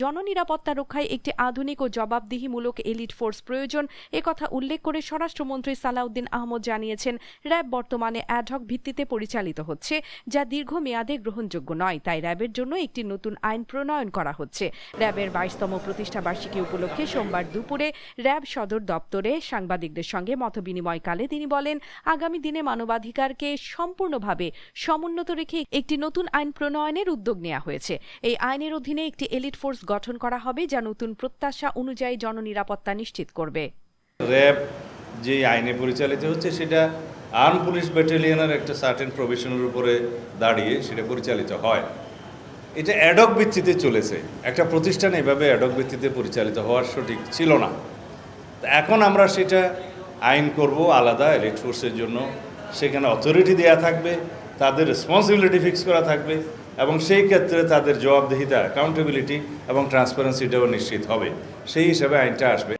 জননিরাপত্তা রক্ষায় একটি আধুনিক ও জবাবদিহিমূলক এলিট ফোর্স প্রয়োজন একথা উল্লেখ করে স্বরাষ্ট্রমন্ত্রী সালাউদ্দিন আহমদ জানিয়েছেন, র্যাব বর্তমানে অ্যাডহক ভিত্তিতে পরিচালিত হচ্ছে, যা দীর্ঘমেয়াদে গ্রহণযোগ্য নয়। তাই র্যাবের জন্য একটি নতুন আইন প্রণয়ন করা হচ্ছে। র্যাবের 22তম প্রতিষ্ঠাবার্ষিকী উপলক্ষে সোমবার দুপুরে র্যাব সদর দপ্তরে সাংবাদিকদের সঙ্গে মতবিনিময়কালে তিনি বলেন, আগামী দিনে মানবাধিকারকে সম্পূর্ণভাবে সমুন্নত রেখে একটি নতুন আইন প্রণয়নের উদ্যোগ নেওয়া হয়েছে। এই আইনের অধীনে একটি এলিট ফোর্স গঠন করা হবে, যা নতুন প্রত্যাশা অনুযায়ী জননিরাপত্তা নিশ্চিত করবে। র্যাব যে আইনে পরিচালিত হচ্ছে সেটা আর্ম পুলিশ ব্যাটালিয়নের একটা সার্টেন প্রভিশনের উপরে দাঁড়িয়ে সেটা পরিচালিত হয়। এটা অ্যাডহক ভিত্তিতে চলেছে। একটা প্রতিষ্ঠান এভাবে অ্যাডহক ভিত্তিতে পরিচালিত হওয়ার সঠিক ছিল না। এখন আমরা সেটা আইন করব আলাদা এলিট ফোর্সের জন্য। সেখানে অথরিটি দেওয়া থাকবে, তাদের রেসপন্সিবিলিটি ফিক্স করা থাকবে এবং সেই ক্ষেত্রে তাদের জবাবদিহিতা, অ্যাকাউন্টেবিলিটি এবং ট্রান্সপারেন্সিটাও নিশ্চিত হবে। সেই হিসাবে আইনটা আসবে।